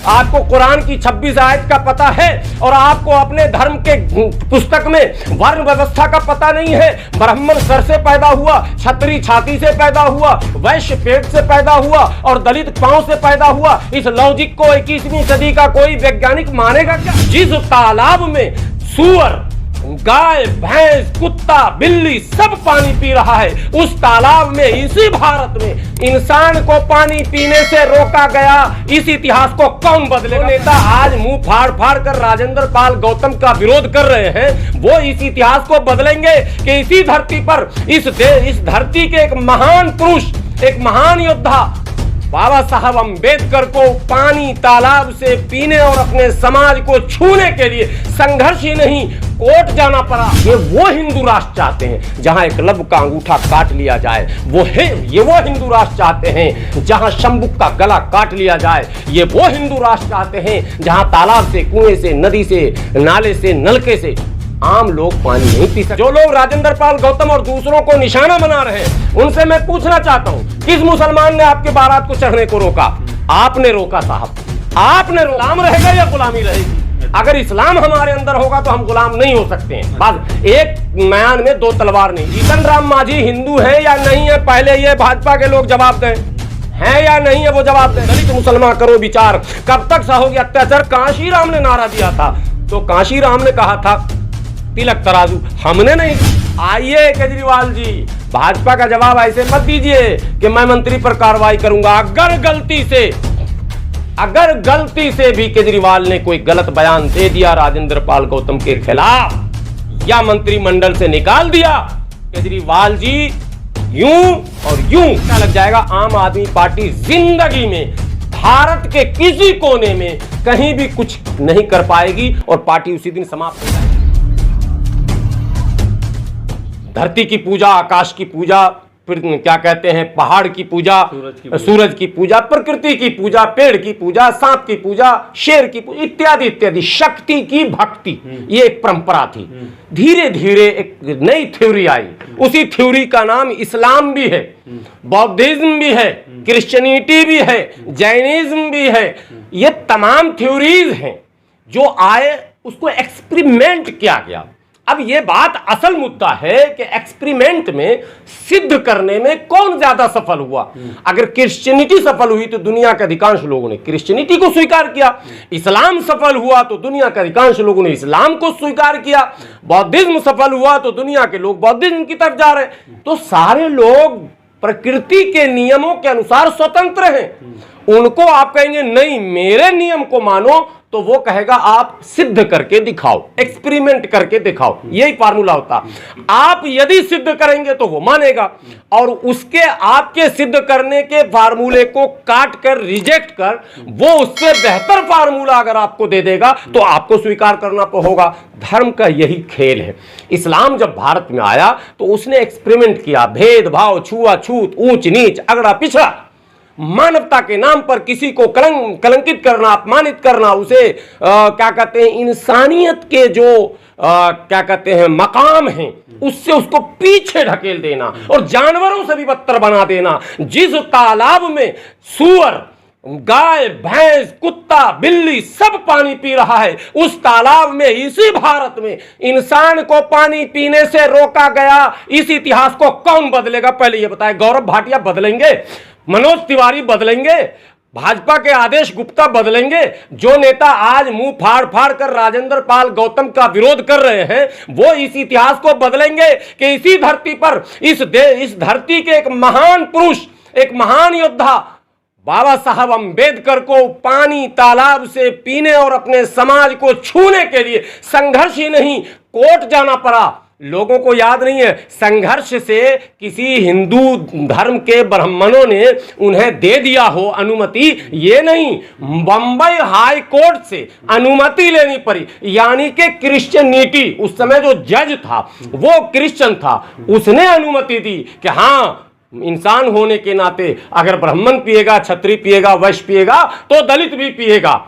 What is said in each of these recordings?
आपको कुरान की 26 आयत का पता है और आपको अपने धर्म के पुस्तक में वर्ण व्यवस्था का पता नहीं है। ब्राह्मण सर से पैदा हुआ, क्षत्रिय छाती से पैदा हुआ, वैश्य पेट से पैदा हुआ और दलित पांव से पैदा हुआ। इस लॉजिक को 21वीं सदी का कोई वैज्ञानिक मानेगा क्या? जिस तालाब में सुअर, गाय, भैंस, कुत्ता, बिल्ली सब पानी पी रहा है, उस तालाब में, इसी भारत में इंसान को पानी पीने से रोका गया। इस इतिहास को कौन बदलेगा? नेता आज मुंह फाड़ फाड़ कर राजेंद्र पाल गौतम का विरोध कर रहे हैं, वो इस इतिहास को बदलेंगे कि इसी धरती पर, इस धरती के एक महान पुरुष, एक महान योद्धा बाबा साहब अंबेडकर को पानी तालाब से पीने और अपने समाज को छूने के लिए संघर्ष ही नहीं, कोर्ट जाना पड़ा। ये वो हिंदू राष्ट्र चाहते हैं जहां एकलव्य का अंगूठा काट लिया जाए, ये वो हिंदू राष्ट्र चाहते हैं जहां शंभुक का गला काट लिया जाए, ये वो हिंदू राष्ट्र चाहते हैं जहां तालाब से, कुएं से, नदी से, नाले से, नलके से आम लोग पानी नहीं पी सकते। जो लोग राजेंद्र पाल गौतम और दूसरों को निशाना बना रहे हैं, उनसे मैं पूछना चाहता हूं, किस मुसलमान ने आपके बारात को चढ़ने को रोका? आपने रोका साहब, आपने रोका। इस्लाम रहेगा या गुलामी रहेगी? अगर इस्लाम हमारे अंदर होगा तो हम गुलाम नहीं हो सकते हैं। बस एक म्यान में दो तलवार नहीं। जीतन राम मांझी हिंदू है या नहीं है, पहले ये भाजपा के लोग जवाब दें, है या नहीं है वो जवाब दें। दलित मुसलमान करो विचार, कब तक सहोगे अत्याचार? कांशीराम ने नारा दिया था, तो कांशीराम ने कहा था तिलक तराजू, हमने नहीं। आइए केजरीवाल जी, भाजपा का जवाब ऐसे मत दीजिए कि मैं मंत्री पर कार्रवाई करूंगा। अगर गलती से भी केजरीवाल ने कोई गलत बयान दे दिया राजेंद्र पाल गौतम के खिलाफ या मंत्रिमंडल से निकाल दिया, केजरीवाल जी यूं और यूं लग जाएगा। आम आदमी पार्टी जिंदगी में भारत के किसी कोने में कहीं भी कुछ नहीं कर पाएगी और पार्टी उसी दिन समाप्त हो जाएगी। धरती की पूजा, आकाश की पूजा, फिर क्या कहते हैं, पहाड़ की पूजा, सूरज की पूजा, प्रकृति की पूजा, पेड़ की पूजा, सांप की पूजा, शेर की पूजा, इत्यादि इत्यादि, शक्ति की भक्ति, ये एक परंपरा थी। धीरे धीरे एक नई थ्योरी आई, उसी थ्योरी का नाम इस्लाम भी है, बौद्धिज्म भी है, क्रिश्चियनिटी भी है, जैनिज्म भी है। ये तमाम थ्योरीज हैं जो आए, उसको एक्सपेरिमेंट किया गया। अब ये बात असल मुद्दा है कि एक्सपेरिमेंट में सिद्ध करने में कौन ज्यादा सफल हुआ। अगर क्रिश्चियनिटी सफल हुई तो दुनिया के अधिकांश लोगों ने क्रिश्चियनिटी को स्वीकार किया, इस्लाम सफल हुआ तो दुनिया के अधिकांश लोगों ने इस्लाम को स्वीकार किया, बौद्धिज्म सफल हुआ तो दुनिया के लोग बौद्धिज्म की तरफ जा रहे हैं। तो सारे लोग प्रकृति के नियमों के अनुसार स्वतंत्र हैं। उनको आप कहेंगे नहीं मेरे नियम को मानो, तो वो कहेगा आप सिद्ध करके दिखाओ, एक्सपेरिमेंट करके दिखाओ। यही फार्मूला होता। आप यदि सिद्ध करेंगे तो वो मानेगा, और उसके आपके सिद्ध करने के फार्मूले को काट कर, रिजेक्ट कर, वो उससे बेहतर फार्मूला अगर आपको दे देगा तो आपको स्वीकार करना होगा। धर्म का यही खेल है। इस्लाम जब भारत में आया तो उसने एक्सपेरिमेंट किया, भेदभाव, छुआछूत, ऊंच नीच, अगड़ा पिछड़ा, मानवता के नाम पर किसी को कलंकित करना, अपमानित करना, उसे क्या कहते हैं, इंसानियत के जो क्या कहते हैं मकाम हैं, उससे उसको पीछे ढकेल देना और जानवरों से भी बदतर बना देना। जिस तालाब में सुअर, गाय, भैंस, कुत्ता, बिल्ली सब पानी पी रहा है, उस तालाब में, इसी भारत में इंसान को पानी पीने से रोका गया। इस इतिहास को कौन बदलेगा? पहले यह बताए। गौरव भाटिया बदलेंगे? मनोज तिवारी बदलेंगे? भाजपा के आदेश गुप्ता बदलेंगे? जो नेता आज मुंह फाड़ फाड़ कर राजेंद्र पाल गौतम का विरोध कर रहे हैं, वो इस इतिहास को बदलेंगे कि इसी धरती पर, इस धरती के एक महान पुरुष, एक महान योद्धा बाबा साहब अंबेडकर को पानी तालाब से पीने और अपने समाज को छूने के लिए संघर्ष ही नहीं, कोर्ट जाना पड़ा। लोगों को याद नहीं है, संघर्ष से किसी हिंदू धर्म के ब्राह्मणों ने उन्हें दे दिया हो अनुमति, ये नहीं, बंबई हाई कोर्ट से अनुमति लेनी पड़ी। यानी कि क्रिश्चियनिटी, उस समय जो जज था वो क्रिश्चियन था, उसने अनुमति दी कि हाँ, इंसान होने के नाते अगर ब्राह्मण पिएगा, क्षत्रिय पिएगा, वैश्य पिएगा, तो दलित भी पिएगा।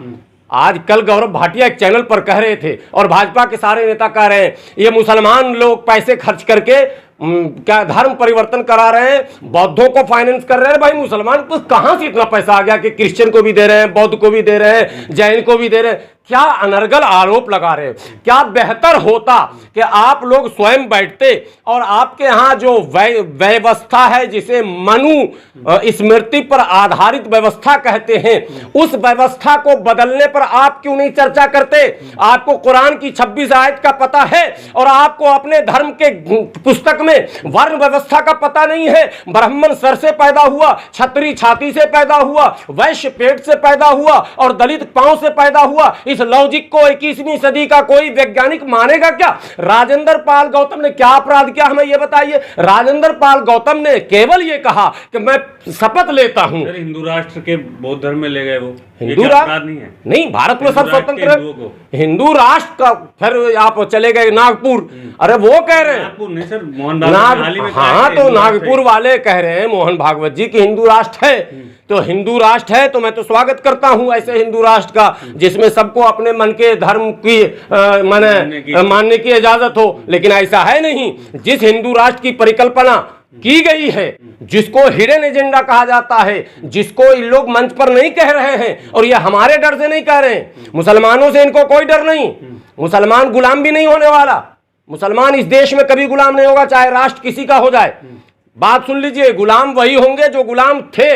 आज कल गौरव भाटिया एक चैनल पर कह रहे थे और भाजपा के सारे नेता कह रहे हैं ये मुसलमान लोग पैसे खर्च करके क्या धर्म परिवर्तन करा रहे हैं, बौद्धों को फाइनेंस कर रहे हैं। भाई मुसलमान को कहां से इतना पैसा आ गया कि क्रिश्चियन को भी दे रहे हैं, बौद्ध को भी दे रहे हैं, जैन को भी दे रहे हैं? क्या अनर्गल आरोप लगा रहे हैं। क्या बेहतर होता कि आप लोग स्वयं बैठते और आपके यहां जो व्यवस्था है, जिसे मनु स्मृति पर आधारित व्यवस्था कहते हैं, उस व्यवस्था को बदलने पर आप क्यों नहीं चर्चा करते? आपको कुरान की 26 आयत का पता है और आपको अपने धर्म के पुस्तक में वर्ण व्यवस्था का पता नहीं है। ब्राह्मण सर से पैदा हुआ, क्षत्रिय छाती से पैदा हुआ, वैश्य पेट से पैदा हुआ और दलित पांव से पैदा हुआ। इस लॉजिक को 21वीं सदी का कोई वैज्ञानिक मानेगा क्या? राजेंद्र पाल गौतम ने क्या अपराध किया, हमें यह बताइए। राजेंद्र पाल गौतम ने केवल यह कहा कि मैं शपथ लेता हूं। हिंदू राष्ट्र के बौद्ध धर्म में ले गए वो, हिंदू राष्ट्र नहीं है, नहीं, भारत में सब स्वतंत्र हिंदू राष्ट्र का। फिर आप चले गए नागपुर, अरे वो कह रहे हैं नागपुर नहीं सर, मोहन भागवत। हाँ, तो नागपुर वाले कह रहे हैं मोहन भागवत जी की हिंदू राष्ट्र है। तो हिंदू राष्ट्र है तो मैं तो स्वागत करता हूं ऐसे हिंदू राष्ट्र का, जिसमें सबको अपने मन के धर्म की मानने की इजाजत हो। लेकिन ऐसा है नहीं। जिस हिंदू राष्ट्र की परिकल्पना की गई है, जिसको हिडन एजेंडा कहा जाता है, जिसको इन लोग मंच पर नहीं कह रहे हैं, और ये हमारे डर से नहीं कह रहे हैं, मुसलमानों से इनको कोई डर नहीं। मुसलमान गुलाम भी नहीं होने वाला। मुसलमान इस देश में कभी गुलाम नहीं होगा, चाहे राष्ट्र किसी का हो जाए। बात सुन लीजिए, गुलाम वही होंगे जो गुलाम थे,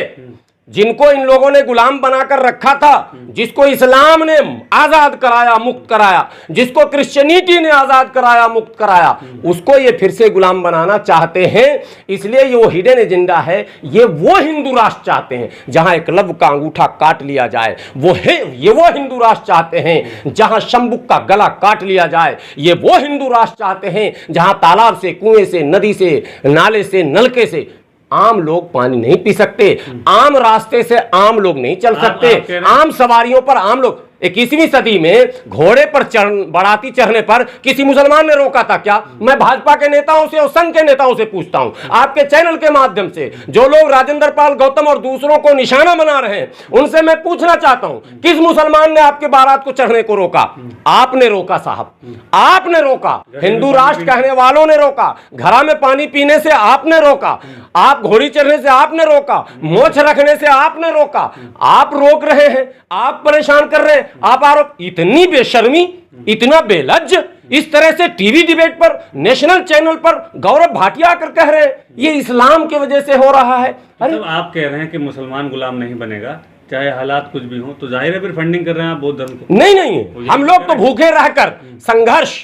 जिनको इन लोगों ने गुलाम बनाकर रखा था, जिसको इस्लाम ने आजाद कराया, मुक्त कराया, जिसको क्रिश्चियनिटी ने आजाद कराया, मुक्त कराया, उसको ये फिर से गुलाम बनाना चाहते हैं। इसलिए ये वो हिडन एजेंडा है। ये वो हिंदू राष्ट्र चाहते हैं जहां एकलव्य का अंगूठा काट लिया जाए। ये वो हिंदू राष्ट्र चाहते हैं जहां शंबुक का गला काट लिया जाए। ये वो हिंदू राष्ट्र चाहते हैं जहां तालाब से, कुएं से, नदी से, नाले से, नलके से आम लोग पानी नहीं पी सकते, आम रास्ते से आम लोग नहीं चल सकते, आम सवारियों पर आम लोग। 21वीं सदी में घोड़े पर बाराती चढ़ने पर किसी मुसलमान ने रोका था क्या? मैं भाजपा के नेताओं से और संघ के नेताओं से पूछता हूं, आपके चैनल के माध्यम से, जो लोग राजेंद्र पाल गौतम और दूसरों को निशाना बना रहे हैं, उनसे मैं पूछना चाहता हूं, किस मुसलमान ने आपके बारात को चढ़ने को रोका? आपने रोका साहब, आपने रोका। हिंदू राष्ट्र कहने वालों ने रोका, घड़ा में पानी पीने से आपने रोका, आप घोड़ी चढ़ने से आपने रोका, मोछ रखने से आपने रोका। आप रोक रहे हैं, आप परेशान कर रहे हैं, आप आरोप। इतनी बेशर्मी, इतना बेलज्ज, इस तरह से टीवी डिबेट पर, नेशनल चैनल पर गौरव भाटिया आकर कह रहे हैं ये इस्लाम की वजह से हो रहा है। अरे तो आप कह रहे हैं कि मुसलमान गुलाम नहीं बनेगा चाहे हालात कुछ भी हो, तो जाहिर है फिर फंडिंग कर रहे हैं आप बौद्ध धर्म को। नहीं, हम लोग तो भूखे रहकर संघर्ष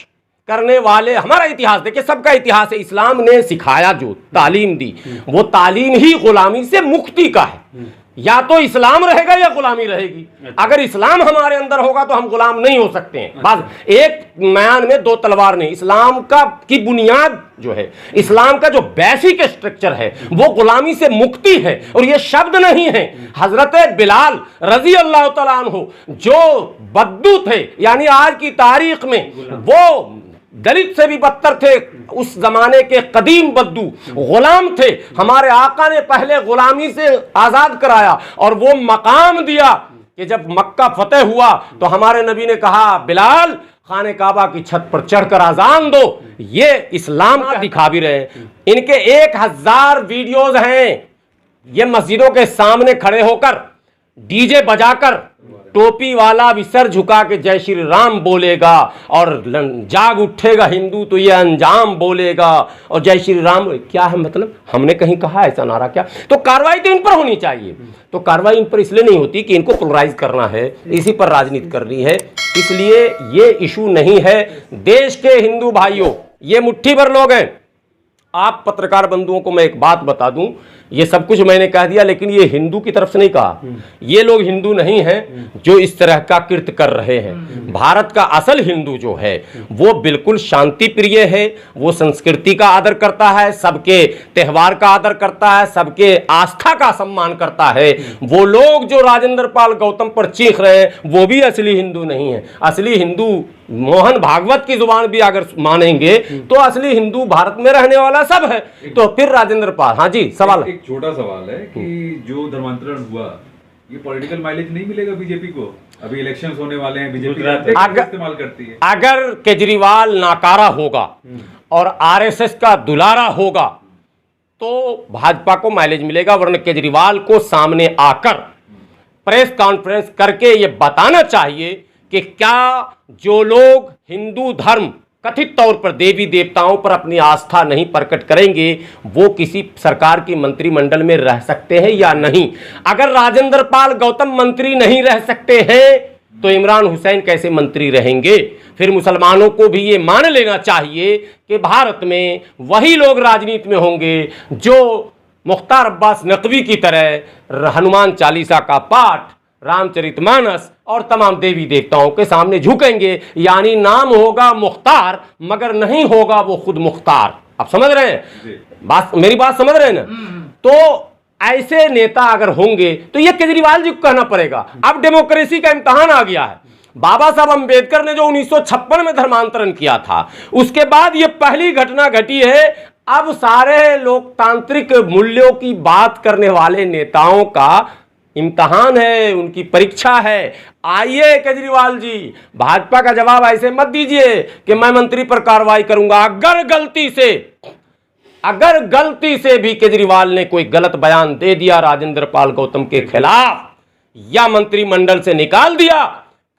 करने वाले। हमारा इतिहास देखिए, सबका इतिहास है। इस्लाम ने सिखाया, जो तालीम दी, वो तालीम ही गुलामी से मुक्ति का है। या तो इस्लाम रहेगा या गुलामी रहेगी। अगर इस्लाम हमारे अंदर होगा तो हम गुलाम नहीं हो सकते हैं। बस एक म्यान में दो तलवार नहीं। इस्लाम का की बुनियाद जो है, इस्लाम का जो बेसिक स्ट्रक्चर है, वो गुलामी से मुक्ति है। और ये शब्द नहीं है। हजरत बिलाल रजी अल्लाह तआला अन्हु जो बद्दू थे, यानी आज की तारीख में वो दलित से भी बदतर थे, उस जमाने के कदीम बद्दू गुलाम थे। हमारे आका ने पहले गुलामी से आजाद कराया और वो मकाम दिया कि जब मक्का फतेह हुआ तो हमारे नबी ने कहा, बिलाल खाने काबा की छत पर चढ़कर आजान दो। ये इस्लाम का दिखा भी रहे। इनके 1000 वीडियोज हैं। ये मस्जिदों के सामने खड़े होकर डीजे बजाकर टोपी वाला भी सर झुका के जय श्री राम बोलेगा और जाग उठेगा हिंदू तो ये अंजाम बोलेगा। और जय श्री राम क्या है मतलब? हमने कहीं कहा ऐसा नारा क्या? तो कार्रवाई तो इन पर होनी चाहिए। तो कार्रवाई इन पर इसलिए नहीं होती कि इनको पोलराइज करना है, इसी पर राजनीति करनी है। इसलिए ये इशू नहीं है। देश के हिंदू भाइयों, ये मुट्ठी भर लोग हैं। आप पत्रकार बंधुओं को मैं एक बात बता दूं, ये सब कुछ मैंने कह दिया, लेकिन ये हिंदू की तरफ से नहीं कहा। ये लोग हिंदू नहीं हैं जो इस तरह का कृत्य कर रहे हैं। भारत का असल हिंदू जो है वो बिल्कुल शांति प्रिय है। वो संस्कृति का आदर करता है, सबके त्यौहार का आदर करता है, सबके आस्था का सम्मान करता है। वो लोग जो राजेंद्र पाल गौतम पर चीख रहे हैं वो भी असली हिंदू नहीं है। असली हिंदू मोहन भागवत की जुबान भी अगर मानेंगे तो असली हिंदू भारत में रहने वाला सब है। तो फिर राजेंद्र पाल, हाँ जी सवाल। एक छोटा सवाल है कि जो धर्मांतरण हुआ, ये पॉलिटिकल माइलेज नहीं मिलेगा बीजेपी को? अभी इलेक्शंस होने वाले हैं, बीजेपी गुजरात इस्तेमाल करती है। अगर केजरीवाल नाकारा होगा और आरएसएस का दुलारा होगा तो भाजपा को माइलेज मिलेगा, वरना केजरीवाल को सामने आकर प्रेस कॉन्फ्रेंस करके ये बताना चाहिए कि क्या जो लोग हिंदू धर्म कथित तौर पर देवी देवताओं पर अपनी आस्था नहीं प्रकट करेंगे वो किसी सरकार की मंत्रिमंडल में रह सकते हैं या नहीं। अगर राजेंद्र पाल गौतम मंत्री नहीं रह सकते हैं तो इमरान हुसैन कैसे मंत्री रहेंगे। फिर मुसलमानों को भी ये मान लेना चाहिए कि भारत में वही लोग राजनीति में होंगे जो मुख्तार अब्बास नकवी की तरह हनुमान चालीसा का पाठ, रामचरितमानस और तमाम देवी देवताओं के सामने झुकेंगे। यानी नाम होगा मुख्तार मगर नहीं होगा वो खुद मुख्तार। आप समझ रहे हैं बात, मेरी बात समझ रहे हैं ना। तो ऐसे नेता अगर होंगे तो ये केजरीवाल जी को कहना पड़ेगा। अब डेमोक्रेसी का इम्तहान आ गया है। बाबा साहब अंबेडकर ने जो 1956 में धर्मांतरण किया था उसके बाद ये पहली घटना घटी है। अब सारे लोकतांत्रिक मूल्यों की बात करने वाले नेताओं का इम्तहान है, उनकी परीक्षा है। आइए केजरीवाल जी, भाजपा का जवाब ऐसे मत दीजिए कि मैं मंत्री पर कार्रवाई करूंगा। अगर गलती से भी केजरीवाल ने कोई गलत बयान दे दिया राजेंद्र पाल गौतम के खिलाफ या मंत्रिमंडल से निकाल दिया,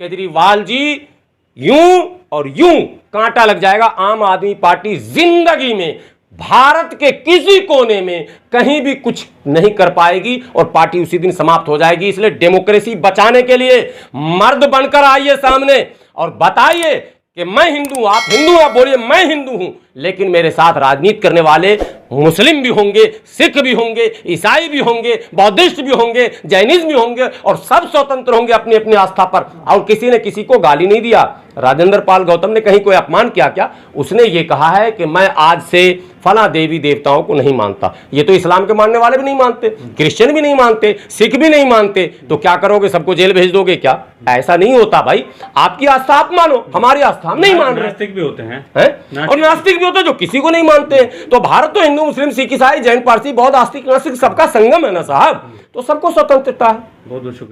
केजरीवाल जी यूं और यूं कांटा लग जाएगा। आम आदमी पार्टी जिंदगी में भारत के किसी कोने में कहीं भी कुछ नहीं कर पाएगी और पार्टी उसी दिन समाप्त हो जाएगी। इसलिए डेमोक्रेसी बचाने के लिए मर्द बनकर आइए सामने और बताइए कि मैं हिंदू, आप हिंदू, आप बोलिए मैं हिंदू हूं, लेकिन मेरे साथ राजनीति करने वाले मुस्लिम भी होंगे, सिख भी होंगे, ईसाई भी होंगे, बौद्धिस्ट भी होंगे, जैनिज्म भी होंगे और सब स्वतंत्र होंगे अपनी अपनी आस्था पर। और किसी ने किसी को गाली नहीं दिया। राजेंद्र पाल गौतम ने कहीं कोई अपमान किया क्या? उसने ये कहा है कि मैं आज से फला देवी देवताओं को नहीं मानता। ये तो इस्लाम के मानने वाले भी नहीं मानते, क्रिश्चियन भी नहीं मानते, सिख भी नहीं मानते। तो क्या करोगे, सबको जेल भेज दोगे क्या? ऐसा नहीं होता भाई। आपकी आस्था आप मानो, हमारी आस्था हम नहीं मान रहे। नास्तिक भी होते हैं और नास्तिक भी होते हैं जो किसी को नहीं मानते। तो भारत तो हिंदू, मुस्लिम, सिख, ईसाई, जैन, पारसी, बौद्ध, आस्तिक, नास्तिक सबका संगम है ना साहब। तो सबको स्वतंत्रता है। बहुत बहुत शुक्रिया।